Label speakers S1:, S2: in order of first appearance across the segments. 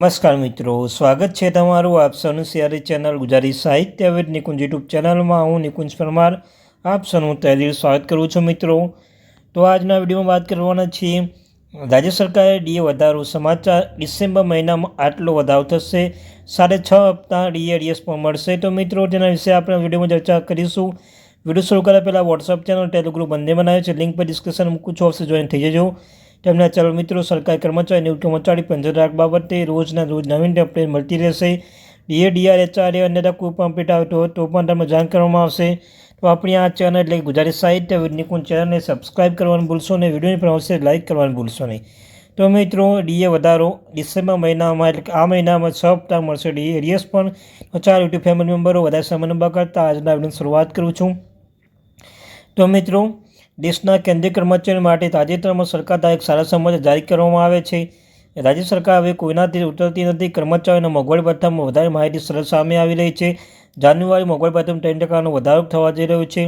S1: નમસ્કાર મિત્રો, સ્વાગત છે તમારું આપ સૌનું સિયારી ચેનલ ગુજરાતી સાહિત્ય વિદ નિકુંજ યુટ્યુબ ચેનલમાં. હું નિકુંજ પરમાર આપ સૌનું તહેદીલ સ્વાગત કરું છું મિત્રો. તો આજના વિડીયોમાં વાત કરવાના છીએ રાજ્ય સરકારે ડીએ વધારો સમાચાર. ડિસેમ્બર મહિનામાં આટલો વધારો થશે, 6.5 હપ્તા ડીએ એડીએસ પણ મળશે. તો મિત્રો તેના વિશે આપણે વિડીયોમાં ચર્ચા કરીશું. વિડીયો શરૂ કર્યા પહેલાં વોટ્સઅપ ચેનલ ટેલિગ્રુપ બંને બનાવે છે, લિંક પર ડિસ્ક્રિપ્શન મૂકું છું, અવશ્ય જોઈન થઈ જજો. તેમના ચાલો મિત્રો, સરકારી કર્મચારી નિવૃત્ત કર્મચારી પેન્શન રાખ બાબતે રોજના રોજ નવીન અપડેટ મળતી રહેશે. ડીએ ડીઆર એચઆરએ અન્યતા કોઈ પણ અપડેટ આવતો હોય તો પણ તમને જાણ કરવામાં આવશે. તો આપણી આ ચેનલ એટલે ગુજરાતી સાહિત્ય વિદ નિકુંજ ચેનલને સબસ્ક્રાઈબ કરવાનું ભૂલશો નહીં, વિડીયોની પણ અવશ્ય લાઇક કરવાનું ભૂલશો નહીં. તો મિત્રો, ડીએ વધારો ડિસેમ્બર મહિનામાં એટલે કે આ મહિનામાં 6 હપ્તા મળશે ડીએ એડીએસ પણ. તો ચાલો યુટ્યુબ ફેમિલી મેમ્બરો વધારે સમય નંબર કરતાં આજના વિડીયોની શરૂઆત કરું છું. તો મિત્રો, દેશના કેન્દ્રીય કર્મચારીઓ માટે તાજેતરમાં સરકાર દ્વારા એક સારા સમાચાર જારી કરવામાં આવે છે. રાજ્ય સરકાર હવે કોઈનાથી ઉતરતી નથી. કર્મચારીઓના મોંઘવારી ભથ્થામાં વધારે માહિતી સરળ સામે આવી રહી છે. જાન્યુઆરી મોંઘવારી ભથ્થામાં 3% વધારો થવા જઈ રહ્યો છે.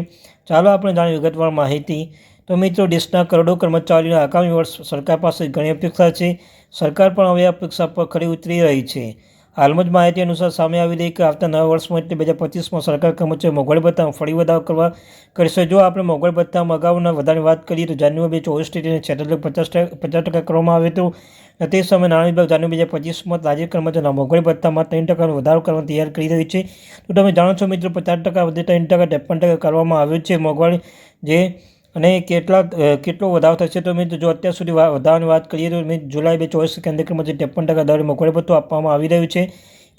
S1: ચાલો આપણે જાણીએ વિગતવાર માહિતી. તો મિત્રો, દેશના કરોડો કર્મચારીઓના આગામી વર્ષ સરકાર પાસે ઘણી અપેક્ષા છે. સરકાર પણ હવે અપેક્ષા પર ખરી ઉતરી રહી છે. હાલમાં જ માહિતી અનુસાર સામે આવી રહી કે આવતા નવા વર્ષમાં એટલે 2025માં સરકાર કર્મચારી મોંઘવારી ભથ્થામાં ફરી વધારો કરશે. જો આપણે મોંઘવારી ભથ્થામાં અગાઉના વધારાની વાત કરીએ તો જાન્યુઆરી 2024 50% કરવામાં આવ્યો હતો. તે સમયે નાણાં વિભાગ જાન્યુઆરી 2025માં તાજેતર કર્મચારીના મોંઘવારી ભથ્થામાં 3% વધારો કરવાની તૈયારી કરી રહી છે. તો તમે જાણો છો મિત્રો, 50% વધે 3%, 53% કરવામાં આવ્યો છે મોંઘવારી જે અને કેટલો વધારો થશે. તો મિત્રો, જો અત્યાર સુધી વધારાની વાત કરીએ તો જુલાઈ 2024 કેન્દ્ર કર્મચારી 53% દરે મોંઘવારી ભથ્થું આપવામાં આવી રહ્યું છે.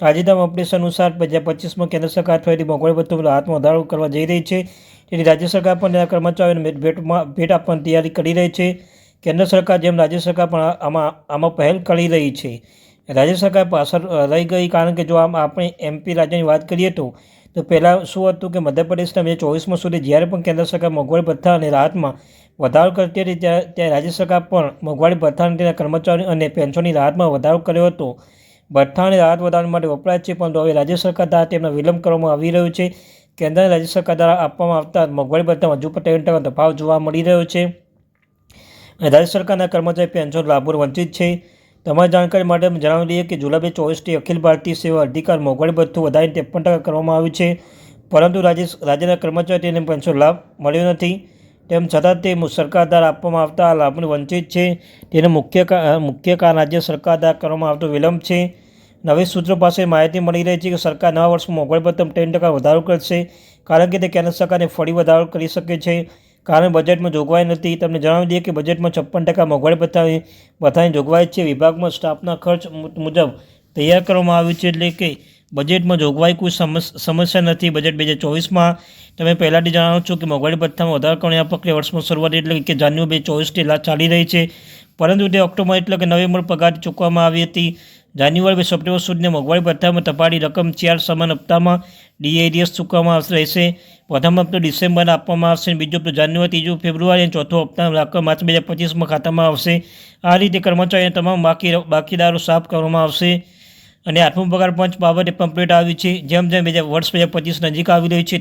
S1: તાજેતરના અપડેટ અનુસાર 2025માં કેન્દ્ર સરકાર ફરીથી મોંઘવારી ભથ્થું હાથમાં વધારો કરવા જઈ રહી છે. તેથી રાજ્ય સરકાર પણ તેના કર્મચારીઓને ભેટ આપવાની તૈયારી કરી રહી છે. કેન્દ્ર સરકાર જેમ રાજ્ય સરકાર પણ આમાં પહેલ કરી રહી છે. રાજ્ય સરકાર પાછળ રહી ગઈ, કારણ કે જો આપણે એમપી રાજ્યની વાત કરીએ તો પહેલાં શું હતું કે મધ્યપ્રદેશના 2024માં સુધી જ્યારે પણ કેન્દ્ર સરકાર મોંઘવારી ભથ્થા અને રાહતમાં વધારો કરતી હતી ત્યારે રાજ્ય સરકાર પણ મોંઘવારી ભથ્થા અને તેના કર્મચારીઓ અને પેન્શનની રાહતમાં વધારો કર્યો હતો. ભથ્થા અને રાહત વધારવા માટે વપરાય છે, પરંતુ હવે રાજ્ય સરકાર દ્વારા તેમનો વિલંબ કરવામાં આવી રહ્યો છે. કેન્દ્ર અને રાજ્ય સરકાર દ્વારા આપવામાં આવતા મોંઘવારી ભથ્થામાં હજુ પણ 3% તફાવત જોવા મળી રહ્યો છે. રાજ્ય સરકારના કર્મચારી પેન્શન લાભો વંચિત છે. તમારી જાણકારી માટે જણાવી દઈએ કે જુલાઈ 2024થી અખિલ ભારતીય સેવા અધિકાર મોંઘવારી ભથ્થું વધારીને 53% કરવામાં આવ્યું છે, પરંતુ રાજ્યના કર્મચારી તેને પેન્શન લાભ મળ્યો નથી. તેમ છતાં તે સરકાર દ્વારા આપવામાં આવતા આ લાભોથી વંચિત છે. તેનું મુખ્ય કારણ રાજ્ય સરકાર દ્વારા કરવામાં આવતો વિલંબ છે. નવી સૂત્રો પાસે માહિતી મળી રહી છે કે સરકાર નવા વર્ષમાં મોંઘવારી ભથ્થામાં 3% વધારો કરશે, કારણ કે તે કેન્દ્ર સરકારને ફરી વધારો કરી શકે છે. કારણ બજેટમાં જોગવાઈ નથી. તમને જણાવી દઈએ કે બજેટમાં 56% મોંઘવારી ભથ્થાની જોગવાઈ છે. વિભાગમાં સ્ટાફના ખર્ચ મુજબ તૈયાર કરવામાં આવ્યું છે, એટલે કે બજેટમાં જોગવાઈ કોઈ સમસ્યા નથી. બજેટ 2024માં તમે પહેલાંથી જાણો છો કે મોંઘવારી ભથ્થામાં વધારો કરવાની આ પ્રક્રિયા વર્ષમાં શરૂઆત એટલે કે જાન્યુઆરી 2024થી ચાલી રહી છે, પરંતુ તે ઓક્ટોબર એટલે કે નવેમ્બર પગાર ચૂકવવામાં આવી હતી. જાન્યુઆરી સપ્ટેમ્બર સુધીના મોંઘવારી ભથ્થામાં તપાડી રકમ 4 સમાન હપ્તામાં ડીએડીએસ ચૂકવવામાં રહેશે. પ્રથમ હપ્તો ડિસેમ્બરમાં આપવામાં આવશે, બીજો હપ્તો જાન્યુઆરી, ત્રીજો ફેબ્રુઆરી અને ચોથો હપ્તા રકમ માર્ચ 2025માં ખાતામાં આવશે. આ રીતે કર્મચારીઓના તમામ બાકીદારો સાફ કરવામાં આવશે. અને આઠમો પગાર પંચ બાબતે પમ્પલેટ આવી છે. જેમ જેમ વર્ષ 2025 નજીક આવી રહ્યું છે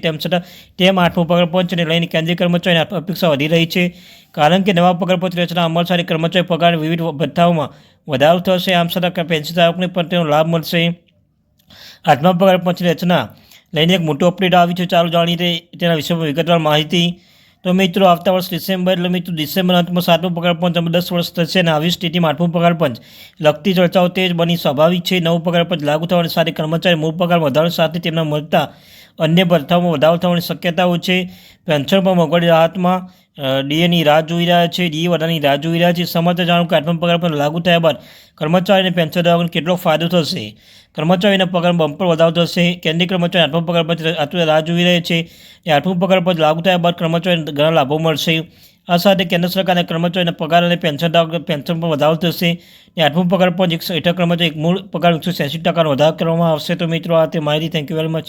S1: તેમ આઠમો પગાર પંચને લઈને કેન્દ્રીય કર્મચારીની અપેક્ષા વધી રહી છે, કારણ કે નવા પગાર પંચ રચના અમલ સાથે કર્મચારી પગાર વિવિધ ભથ્થાઓમાં વધારો થશે. આમ છતાં પેન્શનધારકોને પણ તેનો લાભ મળશે. આઠમા પગાર પંચની રચના લઈને એક મોટો અપડેટ આવી છે. ચાલો જાણીએ તેના વિષયમાં વિગતવાર માહિતી. તો મિત્રો, આવતા વર્ષ ડિસેમ્બર એટલે મિત્રો ડિસેમ્બર અંતમાં 7મો પગાર પંચ 10 વર્ષ થશે, અને આવી સ્થિતિમાં 8મો પગાર પંચ લગતી ચર્ચાઓ તેજ બની સ્વાભાવિક છે. નવો પગાર પંચ લાગુ થવાની સાથે કર્મચારી મૂળ પગાર વધારો સાથે તેમના મળતા અન્ય ભથ્થાઓમાં વધારો થવાની શક્યતાઓ છે. પેન્શન પર મોંઘવારી રાહતમાં ડીએની રાહ જોઈ રહ્યા છે. ડીએ વધારાની રાહ જોઈ રહ્યા છે. સમાચાર જાણો કે 8મા પગાર પંચ લાગુ થયા બાદ કર્મચારી અને પેન્શનધારકોને કેટલો ફાયદો થશે. કર્મચારીના પગાર બમ્પર વધારો થશે. કેન્દ્રીય કર્મચારી 8મા પગાર પંચ રાહ જોઈ રહ્યા છે. 8મો પગાર પંચ લાગુ થયા બાદ કર્મચારીને ઘણા લાભો મળશે. આ સાથે કેન્દ્ર સરકારના કર્મચારીના પગાર અને પેન્શન પર વધારો થશે. 8મો પગાર પંચ હેઠળ કર્મચારી મૂળ પગાર 180% વધારો કરવામાં આવશે. તો મિત્રો, આ તે માહિતી. Thank you very much.